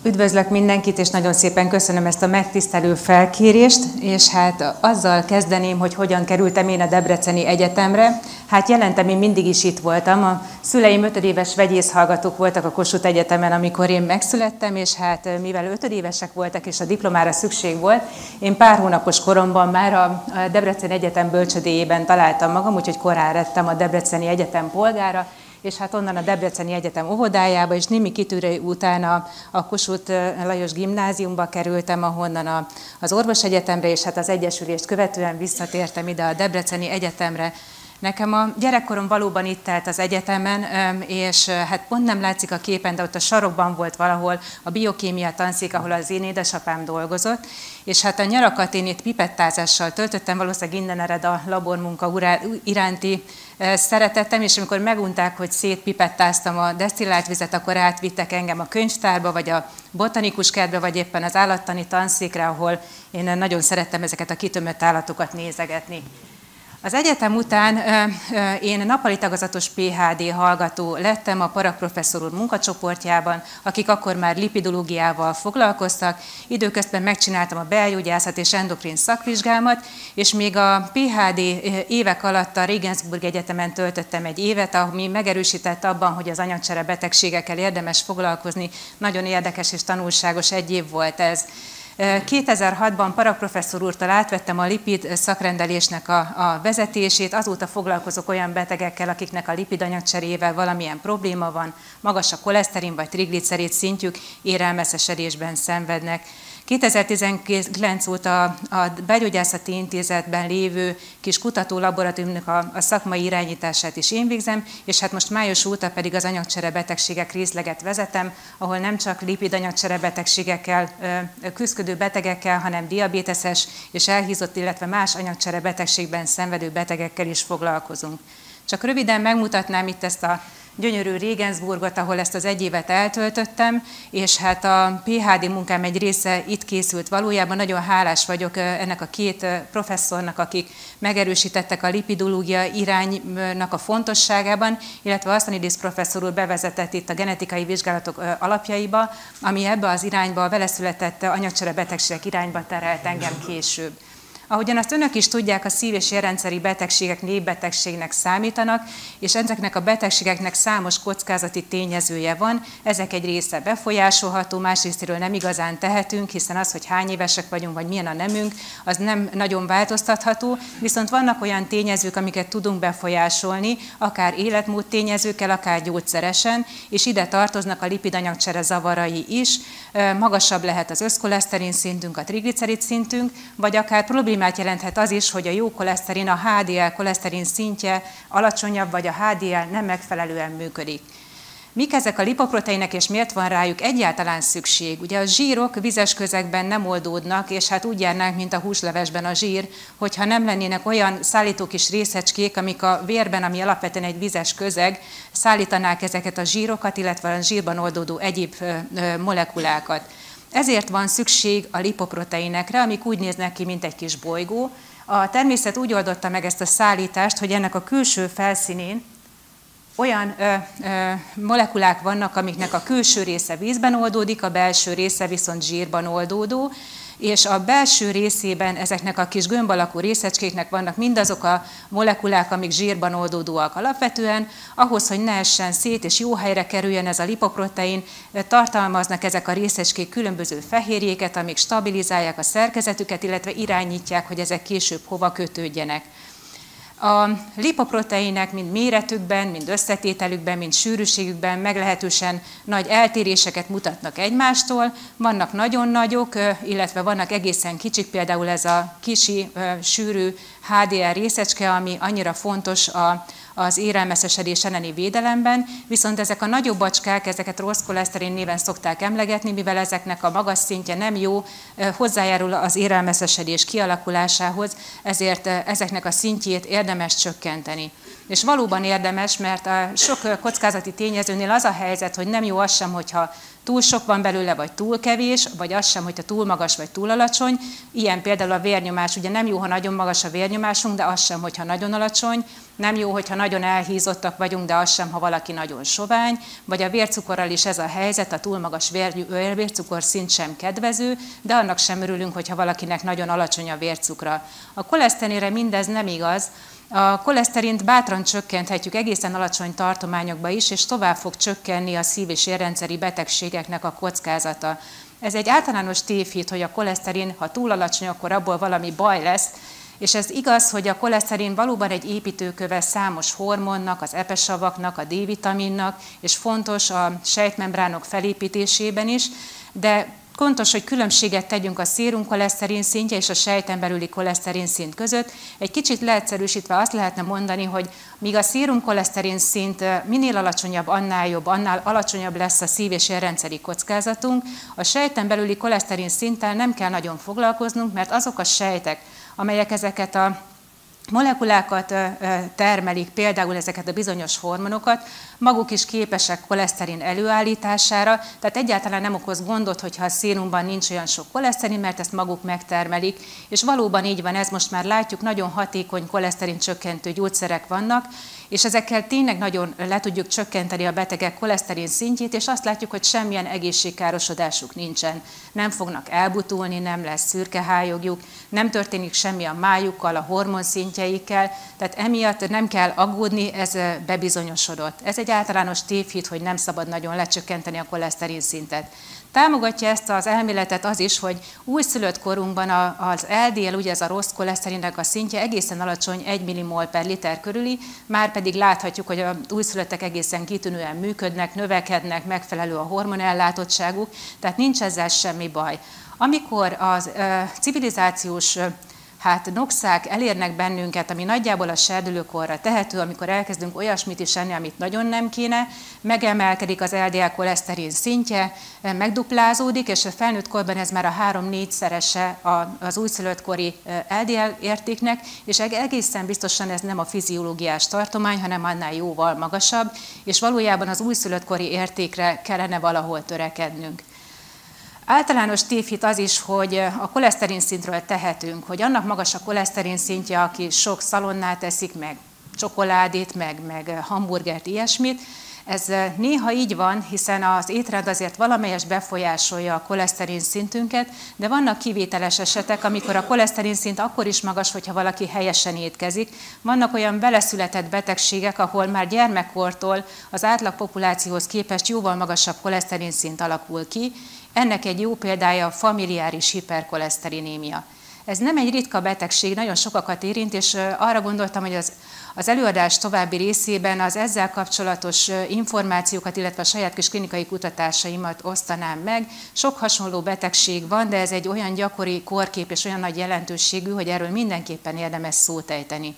Üdvözlök mindenkit, és nagyon szépen köszönöm ezt a megtisztelő felkérést, és hát azzal kezdeném, hogy hogyan kerültem én a Debreceni Egyetemre. Hát jelentem, én mindig is itt voltam. A szüleim 5 éves vegyészhallgatók voltak a Kossuth Egyetemen, amikor én megszülettem, és hát mivel 5 évesek voltak, és a diplomára szükség volt, én pár hónapos koromban már a Debreceni Egyetem bölcsödéjében találtam magam, úgyhogy korán lettem a Debreceni Egyetem polgára, és hát onnan a Debreceni Egyetem óvodájába, és némi kitűrő után a Kossuth Lajos Gimnáziumba kerültem, ahonnan az orvosegyetemre, és hát az egyesülést követően visszatértem ide a Debreceni Egyetemre. Nekem a gyerekkorom valóban itt telt az egyetemen, és hát pont nem látszik a képen, de ott a sarokban volt valahol a biokémia tanszék, ahol az én édesapám dolgozott, és hát a nyarakat én itt pipettázással töltöttem, valószínűleg innen ered a labormunka iránti szeretettem, és amikor megunták, hogy szétpipettáztam a desztillált vizet, akkor átvittek engem a könyvtárba, vagy a botanikus kertbe, vagy éppen az állattani tanszékre, ahol én nagyon szerettem ezeket a kitömött állatokat nézegetni. Az egyetem után én nappali tagozatos PhD hallgató lettem a Parag professzor úr munkacsoportjában, akik akkor már lipidológiával foglalkoztak. Időközben megcsináltam a belgyógyászat és endokrin szakvizsgámat, és még a PhD évek alatt a Regensburg Egyetemen töltöttem egy évet, ami megerősített abban, hogy az anyagcsere betegségekkel érdemes foglalkozni. Nagyon érdekes és tanulságos egy év volt ez. 2006-ban Parag professzor úrtól átvettem a lipid szakrendelésnek a vezetését, azóta foglalkozok olyan betegekkel, akiknek a lipidanyagcserével valamilyen probléma van, magas a koleszterin vagy triglicerid szintjük, érelmeszesedésben szenvednek. 2019 óta a Belgyógyászati Intézetben lévő kis kutatólaboratóriumnak a szakmai irányítását is én végzem, és hát most május óta pedig az anyagcsere betegségek részleget vezetem, ahol nem csak lipid anyagcsere betegségekkel küzdő betegekkel, hanem diabéteses és elhízott, illetve más anyagcsere betegségben szenvedő betegekkel is foglalkozunk. Csak röviden megmutatnám itt ezt a gyönyörű Regensburgot, ahol ezt az egy évet eltöltöttem, és hát a PhD munkám egy része itt készült valójában. Nagyon hálás vagyok ennek a két professzornak, akik megerősítettek a lipidológia iránynak a fontosságában, illetve Asztanidis professzor úr bevezetett itt a genetikai vizsgálatok alapjaiba, ami ebbe az irányba, a veleszületett anyagcsere betegségek irányba terelt engem később. Ahogyan azt önök is tudják, a szív- és érrendszeri betegségek népbetegségnek számítanak, és ezeknek a betegségeknek számos kockázati tényezője van. Ezek egy része befolyásolható, másrésztről nem igazán tehetünk, hiszen az, hogy hány évesek vagyunk, vagy milyen a nemünk, az nem nagyon változtatható, viszont vannak olyan tényezők, amiket tudunk befolyásolni, akár életmód tényezőkkel, akár gyógyszeresen, és ide tartoznak a lipidanyagcsere zavarai is. Magasabb lehet az összkoleszterin szintünk, a triglicerid szintünk, vagy akár problémát jelenthet az is, hogy a jó koleszterin, a HDL koleszterin szintje alacsonyabb, vagy a HDL nem megfelelően működik. Mik ezek a lipoproteinek, és miért van rájuk egyáltalán szükség? Ugye a zsírok vizes közegben nem oldódnak, és hát úgy járnánk, mint a húslevesben a zsír, hogyha nem lennének olyan szállító kis részecskék, amik a vérben, ami alapvetően egy vizes közeg, szállítanák ezeket a zsírokat, illetve a zsírban oldódó egyéb molekulákat. Ezért van szükség a lipoproteinekre, amik úgy néznek ki, mint egy kis bolygó. A természet úgy oldotta meg ezt a szállítást, hogy ennek a külső felszínén olyan molekulák vannak, amiknek a külső része vízben oldódik, a belső része viszont zsírban oldódó, és a belső részében ezeknek a kis gömb alakú részecskéknek vannak mindazok a molekulák, amik zsírban oldódóak alapvetően. Ahhoz, hogy ne essen szét és jó helyre kerüljön ez a lipoprotein, tartalmaznak ezek a részecskék különböző fehérjéket, amik stabilizálják a szerkezetüket, illetve irányítják, hogy ezek később hova kötődjenek. A lipoproteinek mind méretükben, mind összetételükben, mind sűrűségükben meglehetősen nagy eltéréseket mutatnak egymástól. Vannak nagyon nagyok, illetve vannak egészen kicsik, például ez a kisi, sűrű HDL részecske, ami annyira fontos az érelmeszesedés elleni védelemben, viszont ezek a nagyobb bacskák, ezeket rossz koleszterin néven szokták emlegetni, mivel ezeknek a magas szintje nem jó, hozzájárul az érelmeszesedés kialakulásához, ezért ezeknek a szintjét érdemes csökkenteni. És valóban érdemes, mert a sok kockázati tényezőnél az a helyzet, hogy nem jó az sem, hogyha túl sok van belőle, vagy túl kevés, vagy az sem, hogyha túl magas, vagy túl alacsony. Ilyen például a vérnyomás, ugye nem jó, ha nagyon magas a vérnyomásunk, de az sem, hogyha nagyon alacsony. Nem jó, hogyha nagyon elhízottak vagyunk, de az sem, ha valaki nagyon sovány. Vagy a vércukorral is ez a helyzet, a túl magas vércukorszint sem kedvező, de annak sem örülünk, hogyha valakinek nagyon alacsony a vércukra. A koleszterinre mindez nem igaz. A koleszterint bátran csökkenthetjük egészen alacsony tartományokba is, és tovább fog csökkenni a szív- és érrendszeri betegségeknek a kockázata. Ez egy általános tévhit, hogy a koleszterin, ha túl alacsony, akkor abból valami baj lesz, és ez igaz, hogy a koleszterin valóban egy építőköve számos hormonnak, az epesavaknak, a D-vitaminnak, és fontos a sejtmembránok felépítésében is, de fontos, hogy különbséget tegyünk a szérumkoleszterin szintje és a sejten belüli koleszterin szint között. Egy kicsit leegyszerűsítve azt lehetne mondani, hogy míg a szérumkoleszterin szint minél alacsonyabb, annál jobb, annál alacsonyabb lesz a szív- és érrendszeri kockázatunk, a sejten belüli koleszterin szinttel nem kell nagyon foglalkoznunk, mert azok a sejtek, amelyek ezeket a molekulákat termelik, például ezeket a bizonyos hormonokat, maguk is képesek koleszterin előállítására, tehát egyáltalán nem okoz gondot, hogyha a szérumban nincs olyan sok koleszterin, mert ezt maguk megtermelik, és valóban így van ez, most már látjuk, nagyon hatékony koleszterin csökkentő gyógyszerek vannak, és ezekkel tényleg nagyon le tudjuk csökkenteni a betegek koleszterin szintjét, és azt látjuk, hogy semmilyen egészségkárosodásuk nincsen. Nem fognak elbutulni, nem lesz szürkehályogjuk, nem történik semmi a májukkal, a hormonszintjeikkel, tehát emiatt nem kell aggódni, ez bebizonyosodott. Ez egy általános tévhit, hogy nem szabad nagyon lecsökkenteni a koleszterin szintet. Támogatja ezt az elméletet az is, hogy újszülött korunkban az LDL, ugye ez a rossz koleszterinnek a szintje egészen alacsony, 1 millimol per liter körüli, már pedig láthatjuk, hogy az újszülöttek egészen kitűnően működnek, növekednek, megfelelő a hormonellátottságuk, tehát nincs ezzel semmi baj. Amikor az civilizációs noxák elérnek bennünket, ami nagyjából a serdülőkorra tehető, amikor elkezdünk olyasmit is enni, amit nagyon nem kéne, megemelkedik az LDL koleszterin szintje, megduplázódik, és a felnőtt korban ez már a 3-4-szerese az újszülöttkori LDL értéknek, és egészen biztosan ez nem a fiziológiás tartomány, hanem annál jóval magasabb, és valójában az újszülöttkori értékre kellene valahol törekednünk. Általános tévhit az is, hogy a koleszterin szintről tehetünk, hogy annak magas a koleszterin szintje, aki sok szalonnát eszik, meg csokoládét, meg hamburgert, ilyesmit. Ez néha így van, hiszen az étrend azért valamelyes befolyásolja a koleszterin szintünket, de vannak kivételes esetek, amikor a koleszterin szint akkor is magas, hogyha valaki helyesen étkezik. Vannak olyan beleszületett betegségek, ahol már gyermekkortól az átlag populációhoz képest jóval magasabb koleszterin szint alakul ki. Ennek egy jó példája a familiáris hiperkoleszterinémia. Ez nem egy ritka betegség, nagyon sokakat érint, és arra gondoltam, hogy az előadás további részében az ezzel kapcsolatos információkat, illetve a saját kis klinikai kutatásaimat osztanám meg. Sok hasonló betegség van, de ez egy olyan gyakori kórkép és olyan nagy jelentőségű, hogy erről mindenképpen érdemes szót ejteni.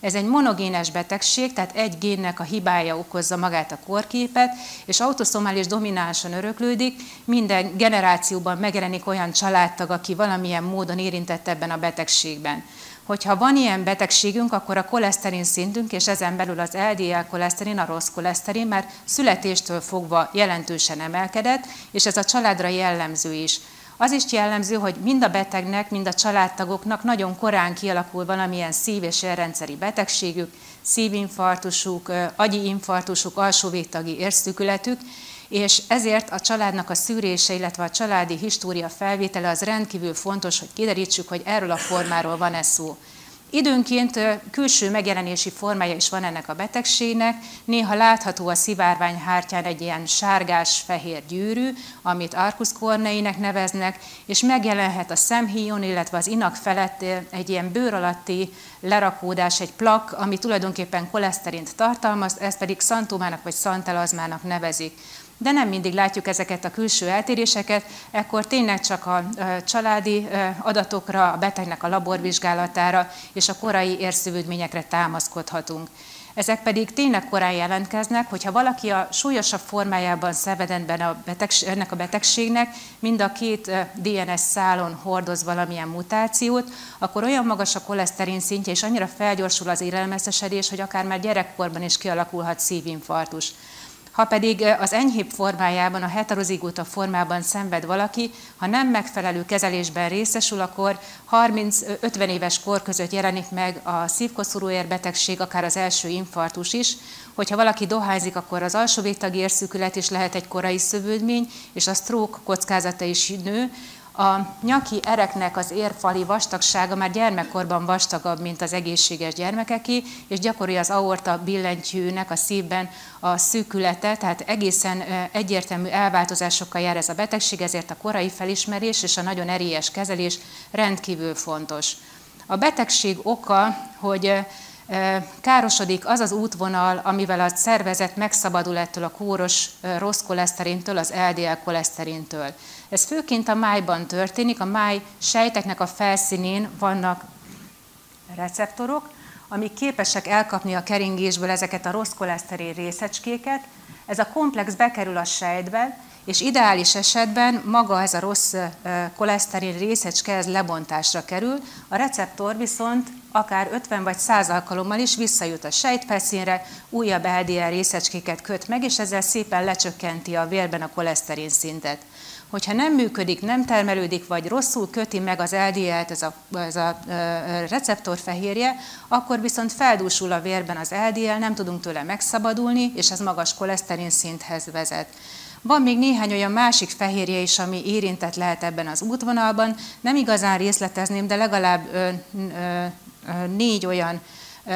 Ez egy monogénes betegség, tehát egy génnek a hibája okozza magát a kórképet, és autoszomális dominánsan öröklődik, minden generációban megjelenik olyan családtag, aki valamilyen módon érintett ebben a betegségben. Hogyha van ilyen betegségünk, akkor a koleszterin szintünk, és ezen belül az LDL koleszterin, a rossz koleszterin már születéstől fogva jelentősen emelkedett, és ez a családra jellemző is. Az is jellemző, hogy mind a betegnek, mind a családtagoknak nagyon korán kialakul valamilyen szív- és érrendszeri betegségük, szívinfarktusuk, agyi infarktusuk, alsóvégtagi érszűkületük, és ezért a családnak a szűrése, illetve a családi história felvétele az rendkívül fontos, hogy kiderítsük, hogy erről a formáról van-e szó. Időnként külső megjelenési formája is van ennek a betegségnek, néha látható a szivárványhártyán egy ilyen sárgás-fehér gyűrű, amit arcus corneinek neveznek, és megjelenhet a szemhíjon, illetve az inak felett egy ilyen bőr alatti lerakódás, egy plak, ami tulajdonképpen koleszterint tartalmaz, ezt pedig xantómának vagy xantelazmának nevezik. De nem mindig látjuk ezeket a külső eltéréseket, ekkor tényleg csak a családi adatokra, a betegnek a laborvizsgálatára és a korai érszövődményekre támaszkodhatunk. Ezek pedig tényleg korán jelentkeznek, hogyha valaki a súlyosabb formájában szenved ennek a betegségnek, mind a két DNS szálon hordoz valamilyen mutációt, akkor olyan magas a koleszterin szintje, és annyira felgyorsul az élelmezésedés, hogy akár már gyerekkorban is kialakulhat szívinfarktus. Ha pedig az enyhébb formájában, a heterozigóta formában szenved valaki, ha nem megfelelő kezelésben részesül, akkor 30-50 éves kor között jelenik meg a szívkoszorúérbetegség, akár az első infarktus is. Hogyha valaki dohányzik, akkor az alsó végtagi érszűkület is lehet egy korai szövődmény, és a stroke kockázata is nő. A nyaki ereknek az érfali vastagsága már gyermekkorban vastagabb, mint az egészséges gyermekeké, és gyakori az aorta billentyűnek a szívben a szűkülete, tehát egészen egyértelmű elváltozásokkal jár ez a betegség, ezért a korai felismerés és a nagyon erélyes kezelés rendkívül fontos. A betegség oka, hogy károsodik az az útvonal, amivel a szervezet megszabadul ettől a kóros rossz koleszterintől, az LDL koleszterintől. Ez főként a májban történik, a máj sejteknek a felszínén vannak receptorok, amik képesek elkapni a keringésből ezeket a rossz koleszterin részecskéket. Ez a komplex bekerül a sejtbe, és ideális esetben maga ez a rossz koleszterin részecske ez lebontásra kerül, a receptor viszont akár 50 vagy 100 alkalommal is visszajut a sejtfelszínre, újabb LDL részecskéket köt meg, és ezzel szépen lecsökkenti a vérben a koleszterin szintet. Hogyha nem működik, nem termelődik, vagy rosszul köti meg az LDL-t, ez a receptorfehérje, akkor viszont feldúsul a vérben az LDL, nem tudunk tőle megszabadulni, és ez magas koleszterin szinthez vezet. Van még néhány olyan másik fehérje is, ami érintett lehet ebben az útvonalban. Nem igazán részletezném, de legalább 4 olyan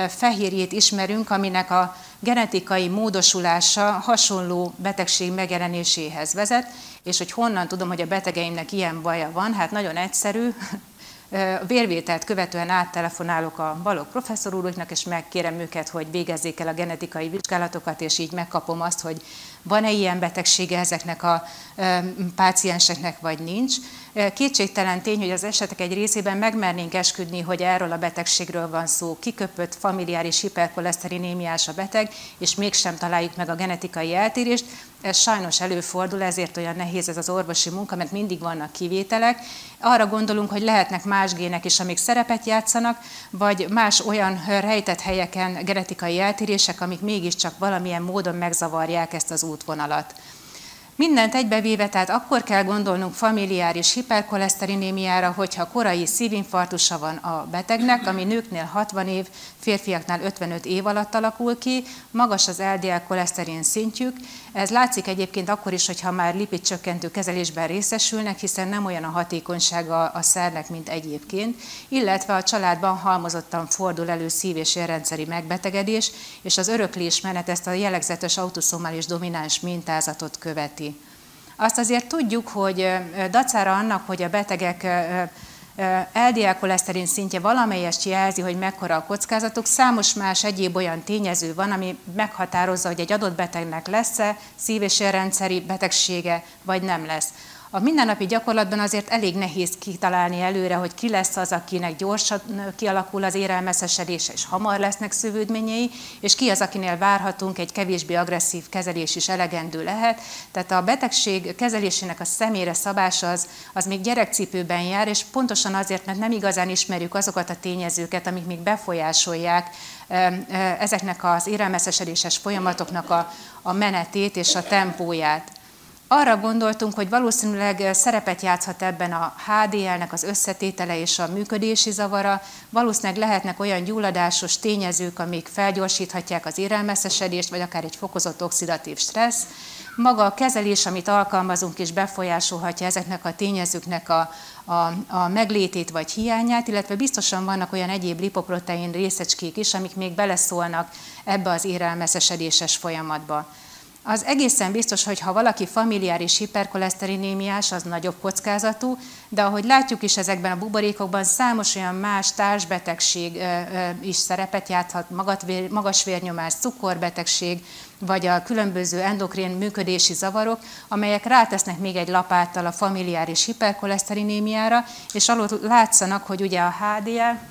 fehérjét ismerünk, aminek a genetikai módosulása hasonló betegség megjelenéséhez vezet, és hogy honnan tudom, hogy a betegeimnek ilyen baja van, hát nagyon egyszerű. A vérvételt követően áttelefonálok a Balogh professzor úroknak, és megkérem őket, hogy végezzék el a genetikai vizsgálatokat, és így megkapom azt, hogy van-e ilyen betegsége ezeknek a pácienseknek, vagy nincs. Kétségtelen tény, hogy az esetek egy részében megmernénk esküdni, hogy erről a betegségről van szó. Kiköpött familiáris hiperkoleszterinémiás a beteg, és mégsem találjuk meg a genetikai eltérést. Ez sajnos előfordul, ezért olyan nehéz ez az orvosi munka, mert mindig vannak kivételek. Arra gondolunk, hogy lehetnek más gének is, amik szerepet játszanak, vagy más olyan rejtett helyeken genetikai eltérések, amik mégiscsak valamilyen módon megzavarják ezt az útvonalat. Mindent egybevéve, tehát akkor kell gondolnunk familiáris hiperkoleszterinémiára, hogyha korai szívinfarktusa van a betegnek, ami nőknél 60 év, férfiaknál 55 év alatt alakul ki, magas az LDL koleszterin szintjük. Ez látszik egyébként akkor is, hogyha már lipidcsökkentő kezelésben részesülnek, hiszen nem olyan a hatékonysága a szernek, mint egyébként, illetve a családban halmozottan fordul elő szív- és érrendszeri megbetegedés, és az öröklésmenet ezt a jellegzetes autoszomális domináns mintázatot követi. Azt azért tudjuk, hogy dacára annak, hogy a betegek LDL koleszterin szintje valamelyest jelzi, hogy mekkora a kockázatok, számos más egyéb olyan tényező van, ami meghatározza, hogy egy adott betegnek lesz-e szív- és érrendszeri betegsége, vagy nem lesz. A mindennapi gyakorlatban azért elég nehéz kitalálni előre, hogy ki lesz az, akinek gyorsan kialakul az érelmeszesedés, és hamar lesznek szövődményei, és ki az, akinél várhatunk egy kevésbé agresszív kezelés is elegendő lehet. Tehát a betegség kezelésének a személyre szabása az még gyerekcipőben jár, és pontosan azért, mert nem igazán ismerjük azokat a tényezőket, amik még befolyásolják ezeknek az érelmeszesedéses folyamatoknak a menetét és a tempóját. Arra gondoltunk, hogy valószínűleg szerepet játszhat ebben a HDL-nek az összetétele és a működési zavara, valószínűleg lehetnek olyan gyulladásos tényezők, amik felgyorsíthatják az érelmeszesedést, vagy akár egy fokozott oxidatív stressz. Maga a kezelés, amit alkalmazunk, is befolyásolhatja ezeknek a tényezőknek a meglétét vagy hiányát, illetve biztosan vannak olyan egyéb lipoprotein részecskék is, amik még beleszólnak ebbe az érelmeszesedéses folyamatba. Az egészen biztos, hogy ha valaki familiáris hiperkoleszterinémiás, az nagyobb kockázatú, de ahogy látjuk is ezekben a buborékokban, számos olyan más társbetegség is szerepet játszhat, magas vérnyomás, cukorbetegség, vagy a különböző endokrén működési zavarok, amelyek rátesznek még egy lapáttal a familiáris hiperkoleszterinémiára, és alul látszanak, hogy ugye a HDL,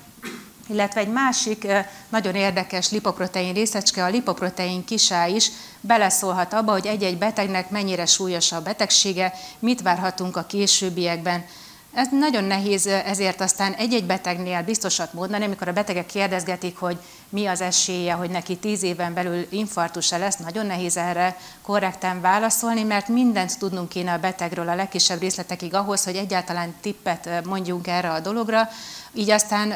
illetve egy másik nagyon érdekes lipoprotein részecske, a lipoprotein kisá is beleszólhat abba, hogy egy-egy betegnek mennyire súlyos a betegsége, mit várhatunk a későbbiekben. Ez nagyon nehéz, ezért aztán egy-egy betegnél biztosat mondani, amikor a betegek kérdezgetik, hogy mi az esélye, hogy neki 10 éven belül infarktusa lesz, nagyon nehéz erre korrekten válaszolni, mert mindent tudnunk kéne a betegről a legkisebb részletekig ahhoz, hogy egyáltalán tippet mondjunk erre a dologra. Így aztán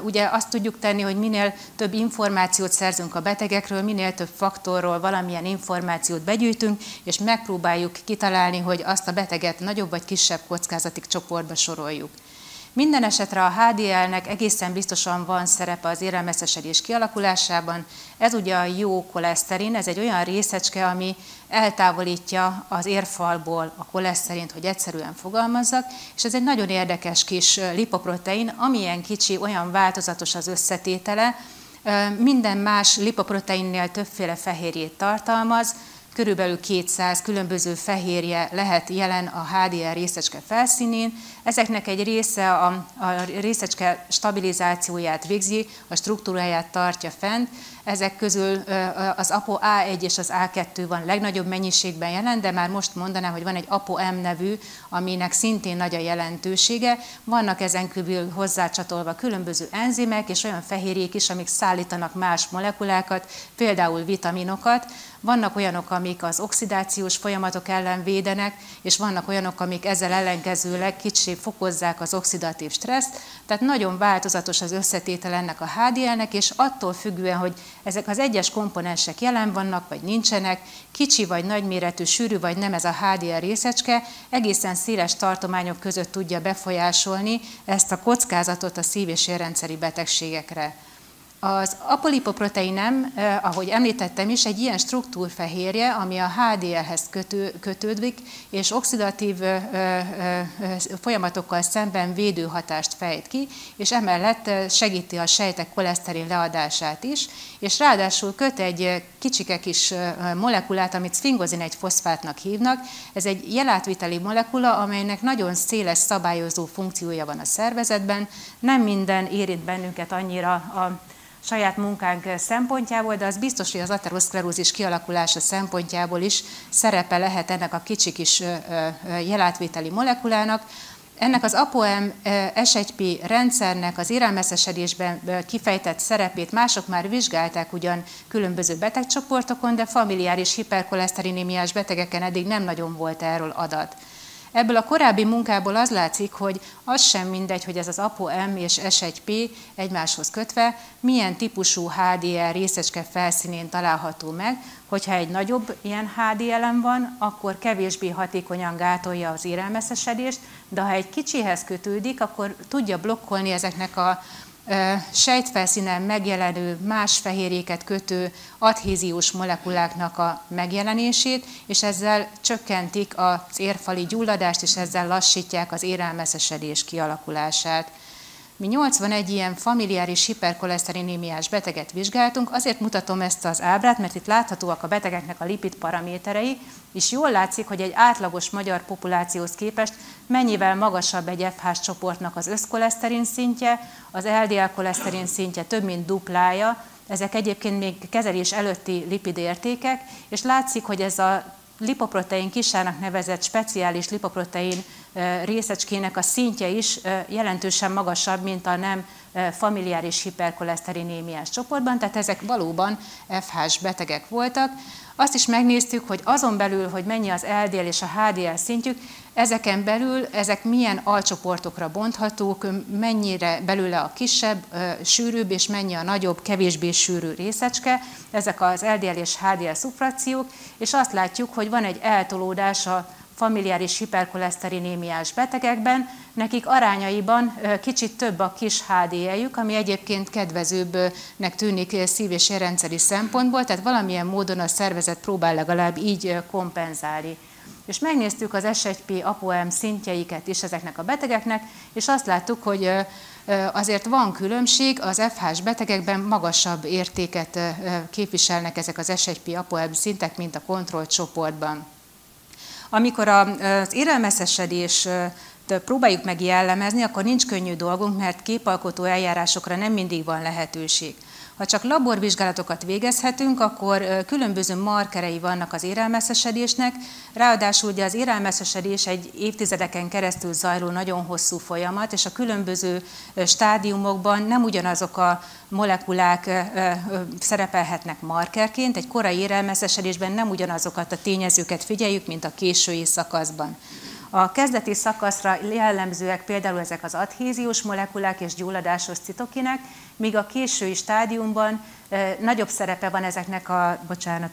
ugye azt tudjuk tenni, hogy minél több információt szerzünk a betegekről, minél több faktorról valamilyen információt begyűjtünk, és megpróbáljuk kitalálni, hogy azt a beteget nagyobb vagy kisebb kockázati csoportba soroljuk. Minden esetre a HDL-nek egészen biztosan van szerepe az élelmeszesedés kialakulásában. Ez ugye a jó koleszterin, ez egy olyan részecske, ami eltávolítja az érfalból a koleszterint, hogy egyszerűen fogalmazzak, és ez egy nagyon érdekes kis lipoprotein, amilyen kicsi, olyan változatos az összetétele, minden más lipoproteinnél többféle fehérjét tartalmaz, körülbelül 200 különböző fehérje lehet jelen a HDL részecske felszínén. Ezeknek egy része a részecske stabilizációját végzi, a struktúráját tartja fent. Ezek közül az ApoA1 és az A2 van legnagyobb mennyiségben jelen, de már most mondanám, hogy van egy ApoM nevű, aminek szintén nagy a jelentősége. Vannak ezen kívül hozzácsatolva különböző enzimek és olyan fehérjék is, amik szállítanak más molekulákat, például vitaminokat. Vannak olyanok, amik az oxidációs folyamatok ellen védenek, és vannak olyanok, amik ezzel ellenkezőleg kicsit fokozzák az oxidatív stresszt. Tehát nagyon változatos az összetétel ennek a HDL-nek, és attól függően, hogy ezek az egyes komponensek jelen vannak, vagy nincsenek, kicsi vagy nagyméretű, sűrű vagy nem ez a HDL részecske, egészen széles tartományok között tudja befolyásolni ezt a kockázatot a szív- és érrendszeri betegségekre. Az apolipoproteinem, ahogy említettem is, egy ilyen struktúrfehérje, ami a HDL-hez kötődik, és oxidatív folyamatokkal szemben védőhatást fejt ki, és emellett segíti a sejtek koleszterin leadását is, és ráadásul köt egy kicsike kis molekulát, amit szfingozin 1-foszfátnak hívnak. Ez egy jelátviteli molekula, amelynek nagyon széles szabályozó funkciója van a szervezetben. Nem minden érint bennünket annyira a saját munkánk szempontjából, de az biztos, hogy az ateroszklerózis kialakulása szempontjából is szerepe lehet ennek a kicsi kis jelátvételi molekulának. Ennek az ApoM S1P rendszernek az élelmeszesedésben kifejtett szerepét mások már vizsgálták ugyan különböző betegcsoportokon, de familiáris hiperkoleszterinémiás betegeken eddig nem nagyon volt erről adat. Ebből a korábbi munkából az látszik, hogy az sem mindegy, hogy ez az ApoM és S1P egymáshoz kötve milyen típusú HDL részecske felszínén található meg. Hogyha egy nagyobb ilyen HDL-en van, akkor kevésbé hatékonyan gátolja az élelmeszesedést, de ha egy kicsihez kötődik, akkor tudja blokkolni ezeknek a sejtfelszínen megjelenő más fehérjéket kötő adhéziós molekuláknak a megjelenését, és ezzel csökkentik az érfali gyulladást, és ezzel lassítják az élelmeszesedés kialakulását. Mi 81 ilyen familiáris hiperkoleszterinémiás beteget vizsgáltunk, azért mutatom ezt az ábrát, mert itt láthatóak a betegeknek a lipid paraméterei, és jól látszik, hogy egy átlagos magyar populációhoz képest mennyivel magasabb egy FH csoportnak az összkoleszterin szintje, az LDL koleszterin szintje több mint duplája, ezek egyébként még kezelés előtti lipidértékek, és látszik, hogy ez a lipoprotein kisának nevezett speciális lipoprotein részecskének a szintje is jelentősen magasabb, mint a nem familiáris hiperkoleszterinémiás csoportban, tehát ezek valóban FH-s betegek voltak. Azt is megnéztük, hogy azon belül, hogy mennyi az LDL és a HDL szintjük, ezeken belül ezek milyen alcsoportokra bonthatók, mennyire belőle a kisebb, sűrűbb, és mennyi a nagyobb, kevésbé sűrű részecske, ezek az LDL és HDL szubfrakciók, és azt látjuk, hogy van egy eltolódás a familiáris hiperkoleszterinémiás betegekben, nekik arányaiban kicsit több a kis HDL-jük, ami egyébként kedvezőbbnek tűnik szív- és érrendszeri szempontból, tehát valamilyen módon a szervezet próbál legalább így kompenzálni. És megnéztük az S1P ApoM szintjeiket is ezeknek a betegeknek, és azt láttuk, hogy azért van különbség, az FH-s betegekben magasabb értéket képviselnek ezek az S1P ApoM szintek, mint a kontrollcsoportban. Amikor az élelmeszesedést próbáljuk meg jellemezni, akkor nincs könnyű dolgunk, mert képalkotó eljárásokra nem mindig van lehetőség. Ha csak laborvizsgálatokat végezhetünk, akkor különböző markerei vannak az érelmeszesedésnek, ráadásul ugye az érelmeszesedés egy évtizedeken keresztül zajló nagyon hosszú folyamat, és a különböző stádiumokban nem ugyanazok a molekulák szerepelhetnek markerként, egy korai érelmeszesedésben nem ugyanazokat a tényezőket figyeljük, mint a késői szakaszban. A kezdeti szakaszra jellemzőek például ezek az adhéziós molekulák és gyulladásos citokinek, míg a késői stádiumban nagyobb szerepe van ezeknek a,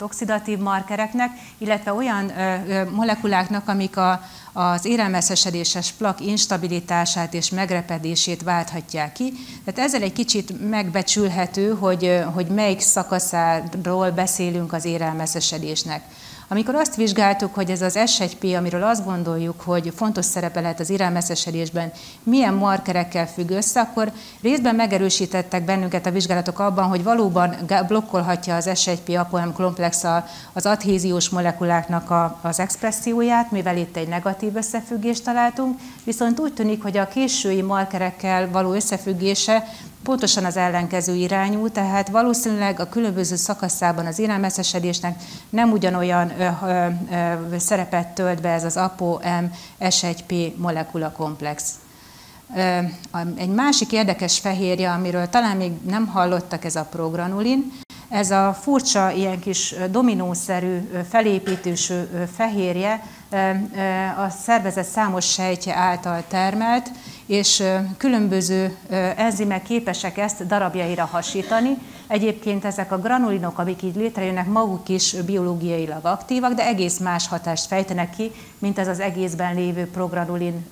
oxidatív markereknek, illetve olyan molekuláknak, amik az érelmeszesedéses plak instabilitását és megrepedését válthatják ki. Tehát ezzel egy kicsit megbecsülhető, hogy melyik szakaszáról beszélünk az érelmeszesedésnek. Amikor azt vizsgáltuk, hogy ez az S1P, amiről azt gondoljuk, hogy fontos szerepe lehet az érelmeszesedésben, milyen markerekkel függ össze, akkor részben megerősítettek bennünket a vizsgálatok abban, hogy valóban blokkolhatja az S1P ApoM komplex az adhéziós molekuláknak az expresszióját, mivel itt egy negatív összefüggést találtunk, viszont úgy tűnik, hogy a késői markerekkel való összefüggése pontosan az ellenkező irányú, tehát valószínűleg a különböző szakaszában az érelmeszesedésnek nem ugyanolyan szerepet tölt be ez az ApoM S1P molekulakomplex. Egy másik érdekes fehérje, amiről talán még nem hallottak, ez a progranulin. Ez a furcsa, ilyen kis dominószerű felépítésű fehérje a szervezet számos sejtje által termelt, és különböző enzimek képesek ezt darabjaira hasítani. Egyébként ezek a granulinok, amik így létrejönnek, maguk is biológiailag aktívak, de egész más hatást fejtenek ki, mint ez az egészben lévő progranulin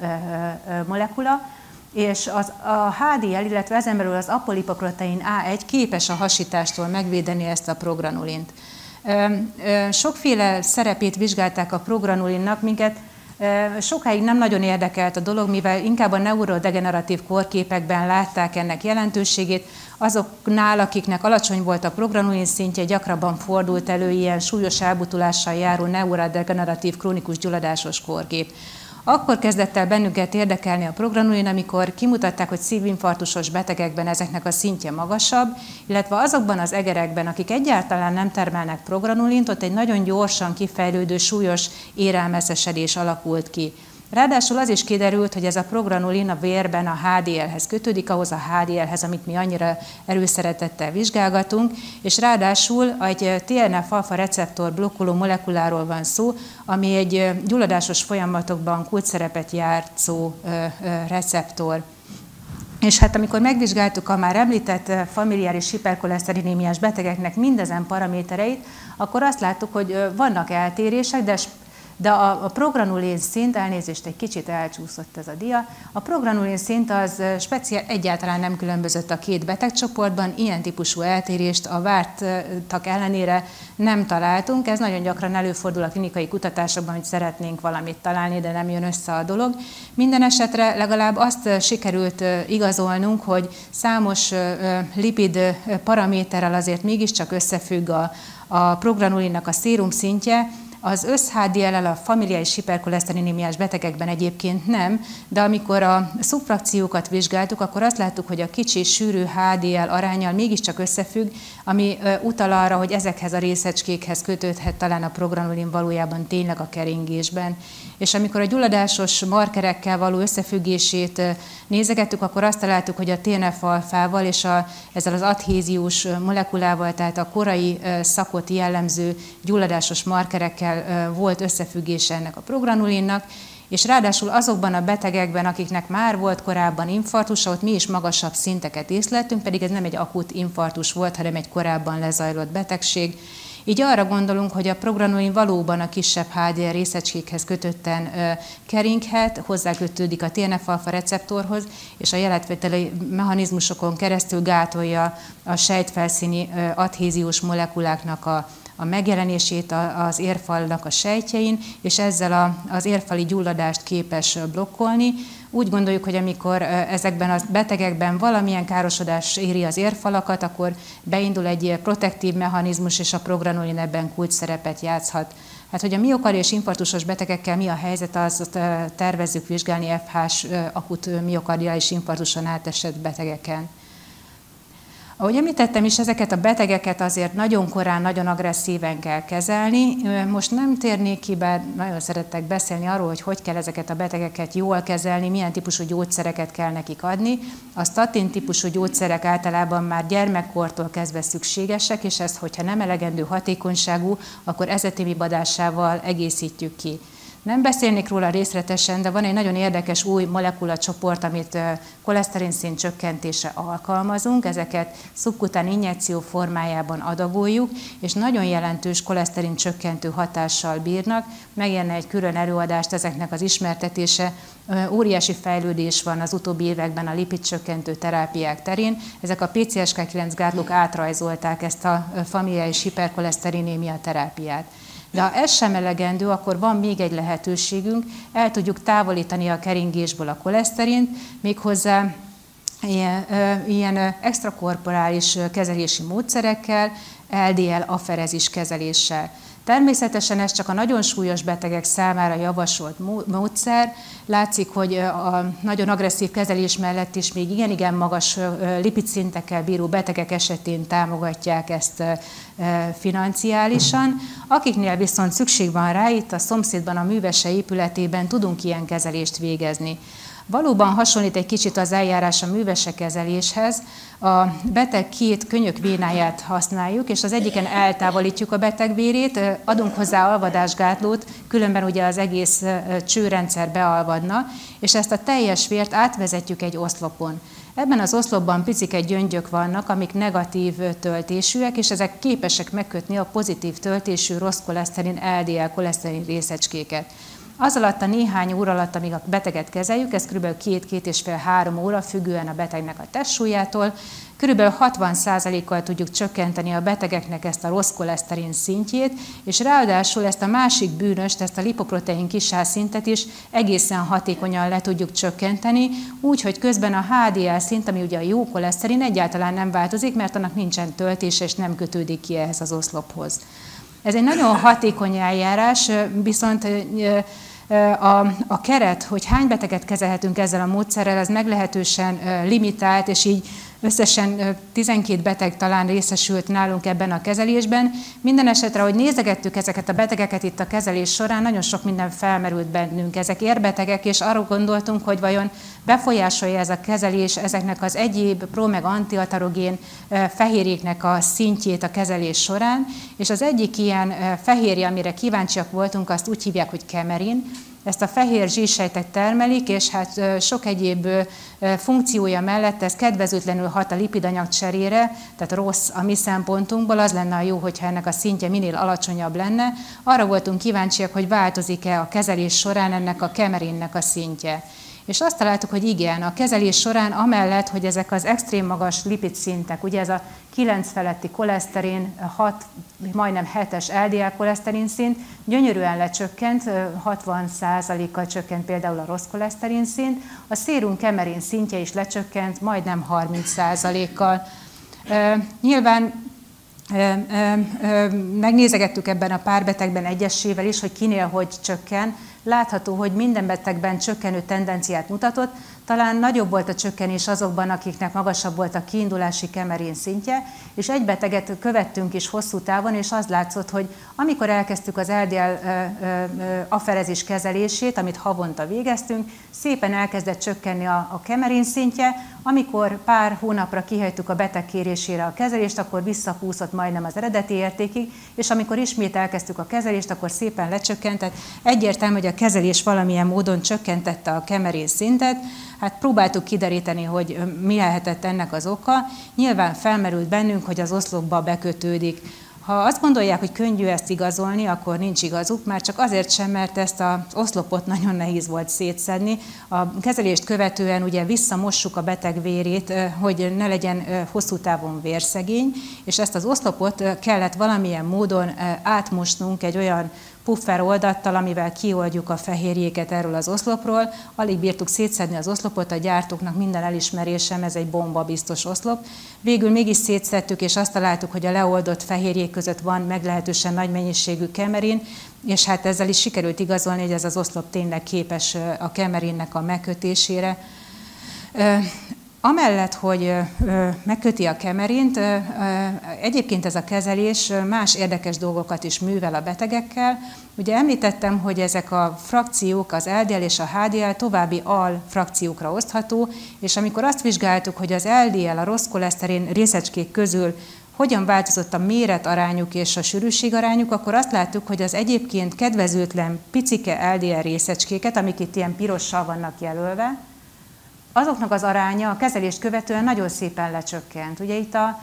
molekula. És a HDL, illetve ezen belül az apolipoprotein A1 képes a hasítástól megvédeni ezt a progranulint. Sokféle szerepét vizsgálták a progranulinnak, minket sokáig nem nagyon érdekelt a dolog, mivel inkább a neurodegeneratív kórképekben látták ennek jelentőségét. Azoknál, akiknek alacsony volt a progranulin szintje, gyakrabban fordult elő ilyen súlyos elbutulással járó neurodegeneratív krónikus gyulladásos kórkép. Akkor kezdett el bennünket érdekelni a progranulin, amikor kimutatták, hogy szívinfarktusos betegekben ezeknek a szintje magasabb, illetve azokban az egerekben, akik egyáltalán nem termelnek progranulint, ott egy nagyon gyorsan kifejlődő súlyos érelmeszesedés alakult ki. Ráadásul az is kiderült, hogy ez a progranulin a vérben a HDL-hez kötődik, ahhoz a HDL-hez, amit mi annyira előszeretettel vizsgálgatunk, és ráadásul egy TNF-alfa receptor blokkoló molekuláról van szó, ami egy gyulladásos folyamatokban kulcsszerepet játszó receptor. És hát amikor megvizsgáltuk a már említett familiáris hiperkoleszterinémiás betegeknek mindezen paramétereit, akkor azt láttuk, hogy vannak eltérések, de a progranulin szint, elnézést, egy kicsit elcsúszott ez a dia, a progranulin szint az egyáltalán nem különbözött a két betegcsoportban, ilyen típusú eltérést a vártak ellenére nem találtunk. Ez nagyon gyakran előfordul a klinikai kutatásokban, hogy szeretnénk valamit találni, de nem jön össze a dolog. Minden esetre legalább azt sikerült igazolnunk, hogy számos lipid paraméterrel azért mégiscsak összefügg a progranulinnak a szérum szintje. Az össz-HDL-el a familiáris hiperkoleszterinémiás betegekben egyébként nem, de amikor a szubfrakciókat vizsgáltuk, akkor azt láttuk, hogy a kicsi, sűrű HDL aránnyal mégiscsak összefügg, ami utal arra, hogy ezekhez a részecskékhez kötődhet talán a progranulin valójában tényleg a keringésben. És amikor a gyulladásos markerekkel való összefüggését nézegettük, akkor azt találtuk, hogy a TNF-alfával és ezzel az adhéziós molekulával, tehát a korai szakot jellemző gyulladásos markerekkel volt összefüggése ennek a progranulinnak, és ráadásul azokban a betegekben, akiknek már volt korábban infarktusa, ott mi is magasabb szinteket észleltünk, pedig ez nem egy akut infarktus volt, hanem egy korábban lezajlott betegség. Így arra gondolunk, hogy a progranulin valóban a kisebb HDL részecskékhez kötötten keringhet, hozzákötődik a TNF-alfa receptorhoz, és a jeletvételi mechanizmusokon keresztül gátolja a sejtfelszíni adhéziós molekuláknak a megjelenését az érfalnak a sejtjein, és ezzel az érfali gyulladást képes blokkolni. Úgy gondoljuk, hogy amikor ezekben a betegekben valamilyen károsodás éri az érfalakat, akkor beindul egy protektív mechanizmus, és a progranulin ebben kulcsszerepet játszhat. Hát, hogy a miokardiás infarktusos betegekkel mi a helyzet, azt tervezzük vizsgálni FH-s akut miokardiális infarktuson átesett betegeken. Ahogy említettem is, ezeket a betegeket azért nagyon korán, nagyon agresszíven kell kezelni. Most nem térnék ki, bár nagyon szeretek beszélni arról, hogy kell ezeket a betegeket jól kezelni, milyen típusú gyógyszereket kell nekik adni. A statin típusú gyógyszerek általában már gyermekkortól kezdve szükségesek, és ezt, hogyha nem elegendő hatékonyságú, akkor ezetimibadásával egészítjük ki. Nem beszélnék róla részletesen, de van egy nagyon érdekes új molekulacsoport, amit koleszterinszint csökkentésre alkalmazunk. Ezeket szubkután injekció formájában adagoljuk, és nagyon jelentős koleszterin csökkentő hatással bírnak. Megjelenne egy külön előadást ezeknek az ismertetése. Óriási fejlődés van az utóbbi években a lipidcsökkentő terápiák terén. Ezek a PCSK9 gátlók átrajzolták ezt a familiáris hiperkoleszterinémia terápiát. De ha ez sem elegendő, akkor van még egy lehetőségünk, el tudjuk távolítani a keringésből a koleszterint, méghozzá ilyen extrakorporális kezelési módszerekkel, LDL-aferezis kezeléssel. Természetesen ez csak a nagyon súlyos betegek számára javasolt módszer. Látszik, hogy a nagyon agresszív kezelés mellett is még igen magas lipidszintekkel bíró betegek esetén támogatják ezt financiálisan. Akiknél viszont szükség van rá, itt a szomszédban, a Művese épületében tudunk ilyen kezelést végezni. Valóban hasonlít egy kicsit az eljárás a művese kezeléshez. A beteg két könyökvénáját használjuk, és az egyiken eltávolítjuk a beteg vérét, adunk hozzá alvadásgátlót, különben ugye az egész csőrendszer bealvadna, és ezt a teljes vért átvezetjük egy oszlopon. Ebben az oszlopban picike gyöngyök vannak, amik negatív töltésűek, és ezek képesek megkötni a pozitív töltésű rossz koleszterin, LDL koleszterin részecskéket. Az alatt a néhány óra alatt, amíg a beteget kezeljük, ez kb. 2-2,5-3 óra, függően a betegnek a testsúlyától, kb. 60%-kal tudjuk csökkenteni a betegeknek ezt a rossz koleszterin szintjét, és ráadásul ezt a másik bűnöst, ezt a lipoprotein kisálszintet is egészen hatékonyan le tudjuk csökkenteni, úgy, hogy közben a HDL szint, ami ugye a jó koleszterin, egyáltalán nem változik, mert annak nincsen töltése, és nem kötődik ki ehhez az oszlophoz. Ez egy nagyon hatékony eljárás, viszont a keret, hogy hány beteget kezelhetünk ezzel a módszerrel, az meglehetősen limitált, és így összesen 12 beteg talán részesült nálunk ebben a kezelésben. Minden esetre, hogy nézegettük ezeket a betegeket itt a kezelés során, nagyon sok minden felmerült bennünk. Ezek érbetegek, és arra gondoltunk, hogy vajon befolyásolja ez a kezelés ezeknek az egyéb pro- meg antiaterogén fehérjéknek a szintjét a kezelés során, és az egyik ilyen fehérje, amire kíváncsiak voltunk, azt úgy hívják, hogy kemerin. Ezt a fehér zsírsejtek termelik, és hát sok egyéb funkciója mellett ez kedvezőtlenül hat a lipidanyag cserére, tehát rossz a mi szempontunkból, az lenne a jó, hogyha ennek a szintje minél alacsonyabb lenne. Arra voltunk kíváncsiak, hogy változik-e a kezelés során ennek a kemerinnek a szintje. És azt találtuk, hogy igen, a kezelés során amellett, hogy ezek az extrém magas lipid szintek, ugye ez a 9 feletti koleszterin, 6, majdnem 7-es LDL koleszterin szint, gyönyörűen lecsökkent, 60%-kal csökkent például a rossz koleszterin szint, a szérum kemerin szintje is lecsökkent, majdnem 30%-kal. Nyilván megnézegettük ebben a pár betegben egyesével is, hogy kinél hogy csökken. Látható, hogy minden betegben csökkenő tendenciát mutatott, talán nagyobb volt a csökkenés azokban, akiknek magasabb volt a kiindulási kemerin szintje, és egy beteget követtünk is hosszú távon, és az látszott, hogy amikor elkezdtük az LDL aferezis kezelését, amit havonta végeztünk, szépen elkezdett csökkenni a kemerin szintje, amikor pár hónapra kihagytuk a beteg kérésére a kezelést, akkor visszakúszott majdnem az eredeti értékig, és amikor ismét elkezdtük a kezelést, akkor szépen lecsökkent. Tehát egyértelmű, hogy a kezelés valamilyen módon csökkentette a kemerin szintet. Hát próbáltuk kideríteni, hogy mi lehetett ennek az oka. Nyilván felmerült bennünk, hogy az oszlopba bekötődik. Ha azt gondolják, hogy könnyű ezt igazolni, akkor nincs igazuk, már csak azért sem, mert ezt az oszlopot nagyon nehéz volt szétszedni. A kezelést követően ugye visszamossuk a beteg vérét, hogy ne legyen hosszú távon vérszegény, és ezt az oszlopot kellett valamilyen módon átmosnunk egy olyan puffer oldattal, amivel kioldjuk a fehérjéket erről az oszlopról. Alig bírtuk szétszedni az oszlopot, a gyártóknak minden elismerésem, ez egy bomba biztos oszlop. Végül mégis szétszedtük, és azt találtuk, hogy a leoldott fehérjék között van meglehetősen nagy mennyiségű kemerin, és hát ezzel is sikerült igazolni, hogy ez az oszlop tényleg képes a kemerinnek a megkötésére. Amellett, hogy megköti a kemerint, egyébként ez a kezelés más érdekes dolgokat is művel a betegekkel. Ugye említettem, hogy ezek a frakciók, az LDL és a HDL további alfrakciókra osztható, és amikor azt vizsgáltuk, hogy az LDL, a rossz koleszterin részecskék közül hogyan változott a méretarányuk és a sűrűségarányuk, akkor azt láttuk, hogy az egyébként kedvezőtlen picike LDL részecskéket, amik itt ilyen pirossal vannak jelölve, azoknak az aránya a kezelést követően nagyon szépen lecsökkent. Ugye itt a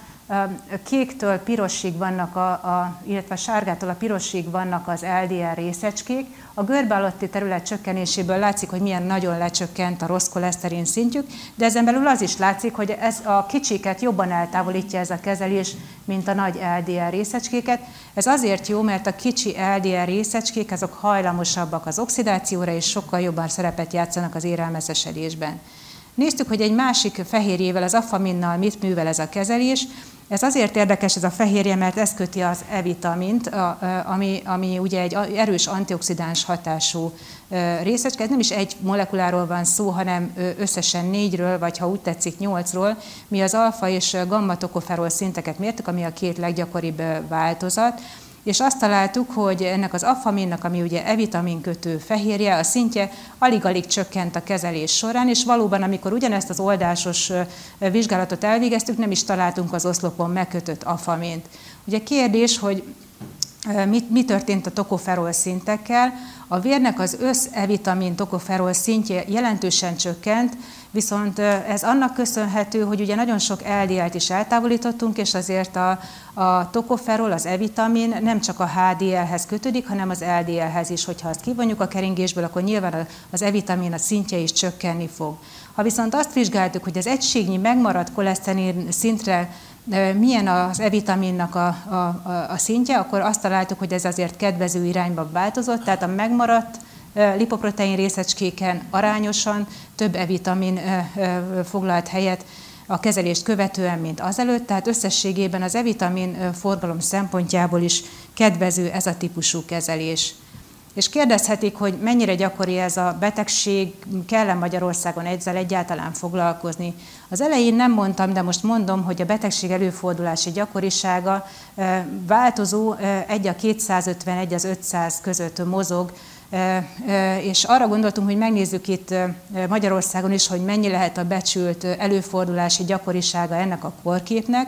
kéktől pirosig vannak, illetve a sárgától a pirosig vannak az LDL részecskék. A görbe alatti terület csökkenéséből látszik, hogy milyen nagyon lecsökkent a rossz koleszterin szintjük, de ezen belül az is látszik, hogy ez a kicsiket jobban eltávolítja ez a kezelés, mint a nagy LDL részecskéket. Ez azért jó, mert a kicsi LDL részecskék azok hajlamosabbak az oxidációra, és sokkal jobban szerepet játszanak az érrelmeszesedésben. Néztük, hogy egy másik fehérjével, az afaminnal mit művel ez a kezelés. Ez azért érdekes ez a fehérje, mert ez köti az E-vitamint, ami ugye egy erős antioxidáns hatású részecske. Ez nem is egy molekuláról van szó, hanem összesen 4-ről, vagy ha úgy tetszik 8-ról. Mi az alfa és gamma tokoferol szinteket mértük, ami a két leggyakoribb változat. És azt találtuk, hogy ennek az afaminnak, ami ugye E-vitamin kötő fehérje, a szintje alig-alig csökkent a kezelés során, és valóban, amikor ugyanezt az oldásos vizsgálatot elvégeztük, nem is találtunk az oszlopon megkötött afamint. Ugye kérdés, hogy mi történt a tokoferol szintekkel? A vérnek az össz-E-vitamin tokoferol szintje jelentősen csökkent, viszont ez annak köszönhető, hogy ugye nagyon sok LDL-t is eltávolítottunk, és azért a tokoferol, az E-vitamin nem csak a HDL-hez kötődik, hanem az LDL-hez is. Hogyha azt kivonjuk a keringésből, akkor nyilván az E-vitamin a szintje is csökkenni fog. Ha viszont azt vizsgáltuk, hogy az egységnyi megmaradt koleszterin szintre milyen az E-vitaminnak a szintje, akkor azt találtuk, hogy ez azért kedvező irányba változott, tehát a megmaradt lipoprotein részecskéken arányosan több E-vitamin foglalt helyet a kezelést követően, mint azelőtt, tehát összességében az E-vitamin forgalom szempontjából is kedvező ez a típusú kezelés. És kérdezhetik, hogy mennyire gyakori ez a betegség, kell-e Magyarországon ezzel egyáltalán foglalkozni. Az elején nem mondtam, de most mondom, hogy a betegség előfordulási gyakorisága változó, 1 a 250, 1 az 500 között mozog, és arra gondoltunk, hogy megnézzük itt Magyarországon is, hogy mennyi lehet a becsült előfordulási gyakorisága ennek a korképnek.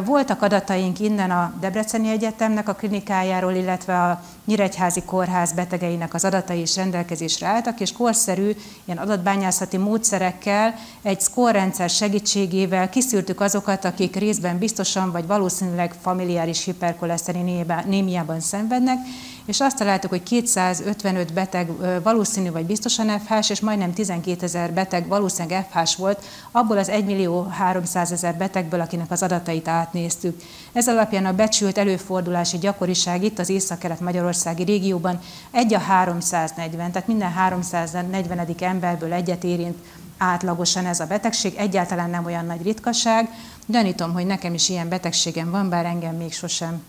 Voltak adataink innen a Debreceni Egyetemnek a klinikájáról, illetve a Nyíregyházi Kórház betegeinek az adatai is rendelkezésre álltak, és korszerű ilyen adatbányászati módszerekkel, egy szkórrendszer segítségével kiszűrtük azokat, akik részben biztosan vagy valószínűleg familiáris hiperkoleszterinémiában szenvednek, és azt találtuk, hogy 255 beteg valószínű vagy biztosan FH-s, és majdnem 12 000 beteg valószínűleg FH-s volt, abból az 1.300.000 betegből, akinek az adatait átnéztük. Ez alapján a becsült előfordulási gyakoriság itt az észak-kelet-magyarországi régióban 1 a 340, tehát minden 340. emberből egyet érint átlagosan ez a betegség, egyáltalán nem olyan nagy ritkaság. Gyanítom, hogy nekem is ilyen betegségem van, bár engem még sosem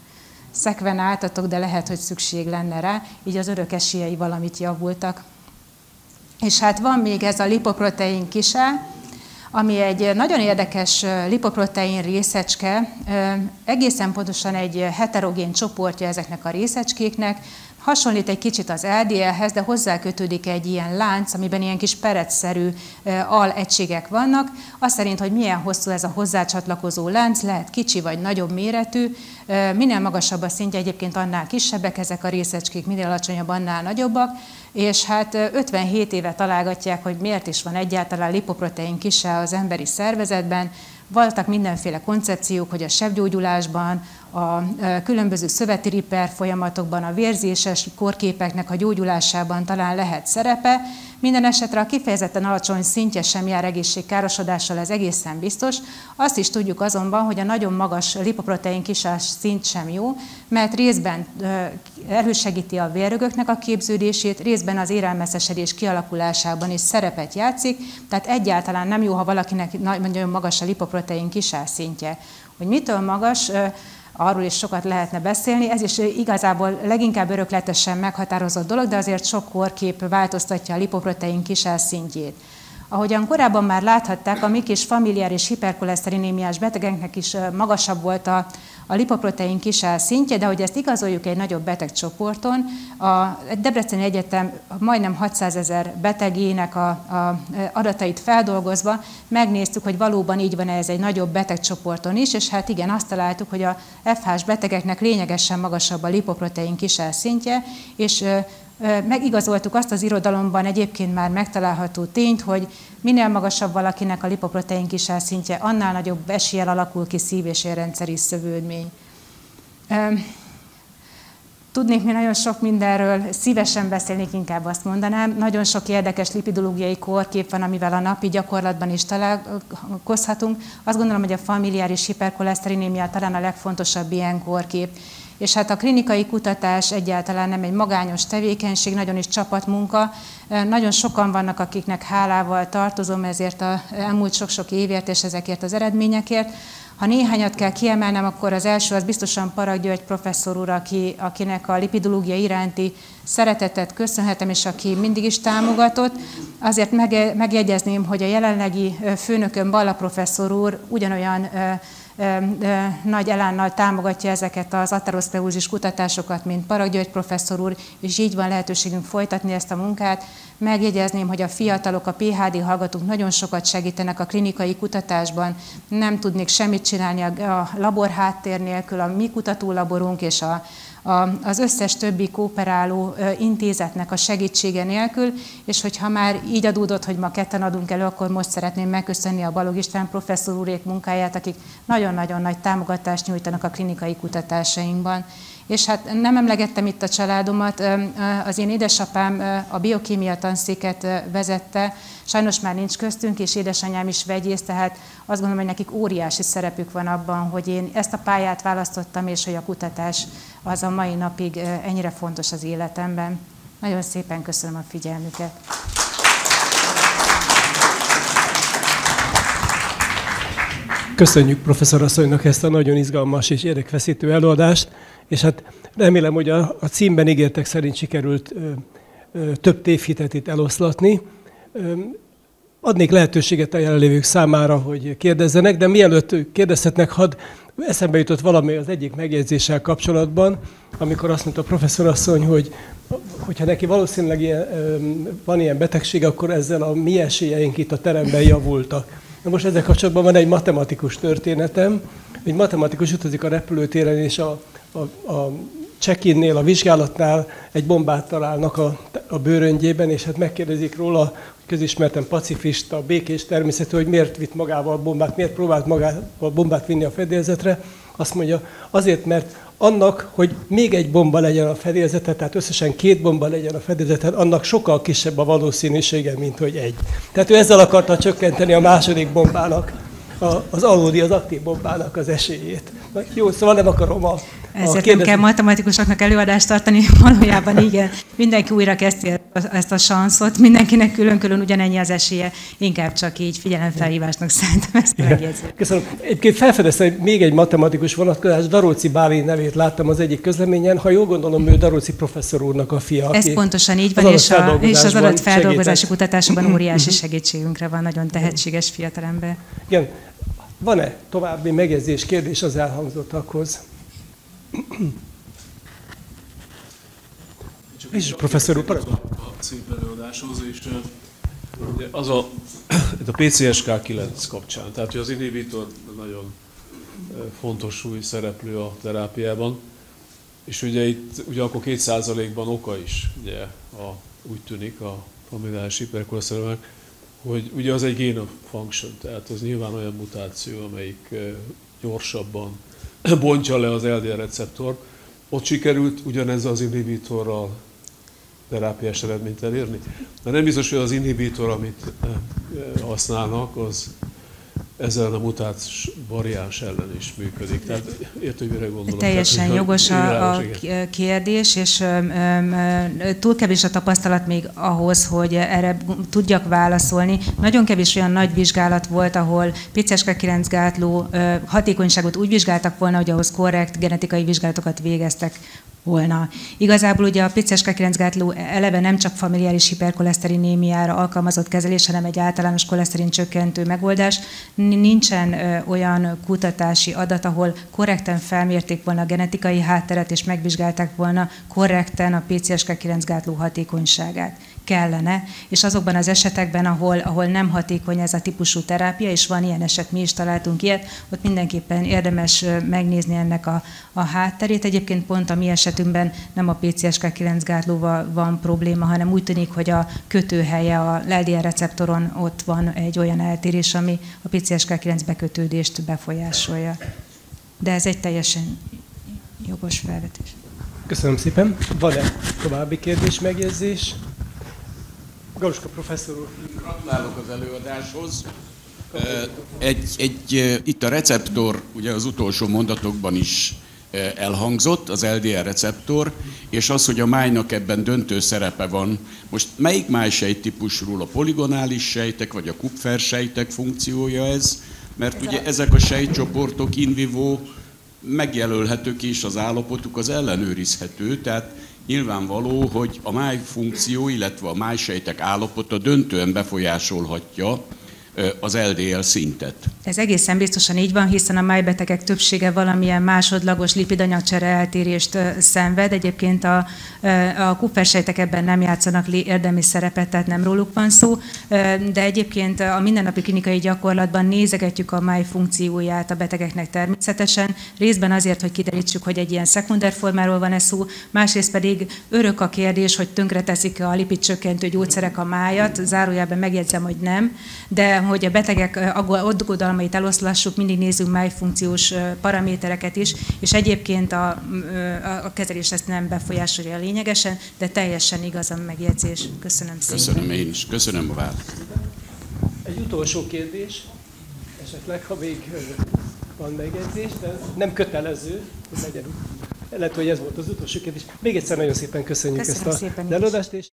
szekvenáltatok, de lehet, hogy szükség lenne rá, így az örök esélyei valamit javultak. És hát van még ez a lipoprotein kisel, ami egy nagyon érdekes lipoprotein részecske, egészen pontosan egy heterogén csoportja ezeknek a részecskéknek, hasonlít egy kicsit az LDL-hez, de hozzá kötődik egy ilyen lánc, amiben ilyen kis perecszerű alegységek vannak. Azt szerint, hogy milyen hosszú ez a hozzácsatlakozó lánc, lehet kicsi vagy nagyobb méretű. Minél magasabb a szintje, egyébként annál kisebbek ezek a részecskék, minél alacsonyabb, annál nagyobbak. És hát 57 éve találgatják, hogy miért is van egyáltalán lipoprotein kisel az emberi szervezetben. Voltak mindenféle koncepciók, hogy a sebgyógyulásban, a különböző szöveti riper folyamatokban, a vérzéses kórképeknek a gyógyulásában talán lehet szerepe. Minden esetre a kifejezetten alacsony szintje sem jár egészségkárosodással, ez egészen biztos. Azt is tudjuk azonban, hogy a nagyon magas lipoprotein kisás szint sem jó, mert részben elősegíti a vérrögöknek a képződését, részben az érrelmeszesedés kialakulásában is szerepet játszik, tehát egyáltalán nem jó, ha valakinek nagyon magas a lipoprotein kisás szintje. Hogy mitől magas, arról is sokat lehetne beszélni, ez is igazából leginkább örökletesen meghatározott dolog, de azért sok kórkép változtatja a lipoprotein kisel szintjét. Ahogyan korábban már láthatták, a mi kis familiáris hiperkoleszterinémiás betegeknek is magasabb volt a lipoprotein kisál szintje, de hogy ezt igazoljuk egy nagyobb betegcsoporton, a Debreceni Egyetem majdnem 600 000 betegének a adatait feldolgozva megnéztük, hogy valóban így van ez egy nagyobb betegcsoporton is, és hát igen, azt találtuk, hogy a FH-s betegeknek lényegesen magasabb a lipoprotein kisál szintje, és megigazoltuk azt az irodalomban egyébként már megtalálható tényt, hogy minél magasabb valakinek a lipoprotein kisál szintje, annál nagyobb eséllyel alakul ki szív- és érrendszeri szövődmény. Tudnék mi nagyon sok mindenről, szívesen beszélnék, inkább azt mondanám. Nagyon sok érdekes lipidológiai kórkép van, amivel a napi gyakorlatban is találkozhatunk. Azt gondolom, hogy a familiáris hiperkoleszterinémia talán a legfontosabb ilyen kórkép. És hát a klinikai kutatás egyáltalán nem egy magányos tevékenység, nagyon is csapatmunka. Nagyon sokan vannak, akiknek hálával tartozom ezért az elmúlt sok-sok évért és ezekért az eredményekért. Ha néhányat kell kiemelnem, akkor az első az biztosan Parag György professzor úr, akinek a lipidológia iránti szeretetet köszönhetem, és aki mindig is támogatott. Azért megjegyezném, hogy a jelenlegi főnökön, Balla professzor úr ugyanolyan nagy elánnal támogatja ezeket az ateroszklerózis kutatásokat, mint Parag György professzor úr, és így van lehetőségünk folytatni ezt a munkát. Megjegyezném, hogy a fiatalok, a PhD hallgatók nagyon sokat segítenek a klinikai kutatásban. Nem tudnék semmit csinálni a labor háttér nélkül, a mi kutatólaborunk és az összes többi kooperáló intézetnek a segítsége nélkül, és hogyha már így adódott, hogy ma ketten adunk elő, akkor most szeretném megköszönni a Balogh István professzor úrék munkáját, akik nagyon-nagyon nagy támogatást nyújtanak a klinikai kutatásainkban. És hát nem emlegettem itt a családomat, az én édesapám a biokémia tanszéket vezette, sajnos már nincs köztünk, és édesanyám is vegyész, tehát azt gondolom, hogy nekik óriási szerepük van abban, hogy én ezt a pályát választottam, és hogy a kutatás az a mai napig ennyire fontos az életemben. Nagyon szépen köszönöm a figyelmüket. Köszönjük professzor asszonynak ezt a nagyon izgalmas és érdekfeszítő előadást, és hát remélem, hogy a címben ígértek szerint sikerült több tévhitet itt eloszlatni. Adnék lehetőséget a jelenlévők számára, hogy kérdezzenek, de mielőtt kérdezhetnek, eszembe jutott valami az egyik megjegyzéssel kapcsolatban, amikor azt mondta a professzor asszony, hogy hogyha neki valószínűleg van ilyen betegség, akkor ezzel a mi esélyeink itt a teremben javultak. Na most ezzel kapcsolatban van egy matematikus történetem. Egy matematikus utazik a repülőtéren, és a check-innél, a vizsgálatnál egy bombát találnak a bőröngyében, és hát megkérdezik róla, hogy közismerten pacifista, békés természetű, hogy miért vitt magával bombát, miért próbált magával bombát vinni a fedélzetre. Azt mondja, azért, mert annak, hogy még egy bomba legyen a fedélzeten, tehát összesen 2 bomba legyen a fedélzeten, annak sokkal kisebb a valószínűsége, mint hogy egy. Tehát ő ezzel akarta csökkenteni a második bombának, az alódi, az aktív bombának az esélyét. Na, jó, szóval nem akarom ezért nem kell matematikusoknak előadást tartani, valójában igen. Mindenki újra kezdi ezt a sanszot, mindenkinek külön-külön ugyanennyi az esélye, inkább csak így figyelemfelhívásnak szerintem ezt megjegyzést. Köszönöm. Egyébként felfedeztem még egy matematikus vonatkozás, Daróczi Bálint nevét láttam az egyik közleményen, ha jól gondolom, ő Daróczi professzor úrnak a fia. Ez pontosan így van, és az adatfeldolgozási kutatásokban óriási segítségünkre van, nagyon tehetséges fiatalember. Igen. Van-e további megjegyzés, kérdés az elhangzottakhoz? És professzor úr, a szép előadáshoz, és az a PCSK9 kapcsán, tehát hogy az inhibitor nagyon fontos új szereplő a terápiában, és ugye itt akkor 2%-ban oka is, ugye, úgy tűnik a familiáris hiperkoleszterinemiának, hogy ugye az egy gain of function, tehát az nyilván olyan mutáció, amelyik gyorsabban bontja le az LDL receptort. Ott sikerült ugyanezzel az inhibitorral terápiás eredményt elérni. De nem biztos, hogy az inhibitor, amit használnak, az ezzel a mutációs variáns ellen is működik. Tehát értő, hogy mire gondolom. Teljesen tehát, jogos a kérdés, és túl kevés a tapasztalat még ahhoz, hogy erre tudjak válaszolni. Nagyon kevés olyan nagy vizsgálat volt, ahol PCSK9 gátló hatékonyságot úgy vizsgáltak volna, hogy ahhoz korrekt genetikai vizsgálatokat végeztek. volna. Igazából ugye a PCSK9 gátló eleve nem csak familiáris hiperkoleszterinémiára alkalmazott kezelés, hanem egy általános koleszterin csökkentő megoldás. Nincsen olyan kutatási adat, ahol korrekten felmérték volna a genetikai hátteret, és megvizsgálták volna korrekten a PCSK9 gátló hatékonyságát. Kellene, és azokban az esetekben, ahol nem hatékony ez a típusú terápia, és van ilyen eset, mi is találtunk ilyet, ott mindenképpen érdemes megnézni ennek a hátterét. Egyébként pont a mi esetünkben nem a PCSK9 gátlóval van probléma, hanem úgy tűnik, hogy a kötőhelye a LDL receptoron ott van egy olyan eltérés, ami a PCSK9 bekötődést befolyásolja. De ez egy teljesen jogos felvetés. Köszönöm szépen. Van-e további kérdés, megjegyzés? Galuska professzor úr. Gratulálok az előadáshoz. Itt a receptor, ugye az utolsó mondatokban is elhangzott, az LDL receptor, és az, hogy a májnak ebben döntő szerepe van. Most melyik májsejt típusról, a poligonális sejtek, vagy a Kupfer sejtek funkciója ez? Mert ugye ezek a sejtcsoportok in vivo megjelölhetők is, az állapotuk az ellenőrizhető, tehát nyilvánvaló, hogy a máj funkció, illetve a májsejtek állapota döntően befolyásolhatja az LDL szintet. Ez egészen biztosan így van, hiszen a májbetegek többsége valamilyen másodlagos lipidanyagcsere eltérést szenved. Egyébként a Kupfer-sejtek ebben nem játszanak érdemi szerepet, tehát nem róluk van szó, de egyébként a mindennapi klinikai gyakorlatban nézegetjük a máj funkcióját a betegeknek természetesen, részben azért, hogy kiderítsük, hogy egy ilyen szekunder formáról van-e szó, másrészt pedig örök a kérdés, hogy tönkreteszik a lipidcsökkentő gyógyszerek a májat, zárójelben megjegyzem, hogy nem, de hogy a betegek aggodalmait eloszlassuk, mindig nézzünk májfunkciós paramétereket is, és egyébként a kezelés ezt nem befolyásolja lényegesen, de teljesen igaz a megjegyzés. Köszönöm szépen. Köszönöm én is. Köszönöm a választ. Egy utolsó kérdés, esetleg, ha még van megjegyzés, de nem kötelező, hogy legyen. Lehet, hogy ez volt az utolsó kérdés. Még egyszer nagyon szépen köszönjük ezt a előadást.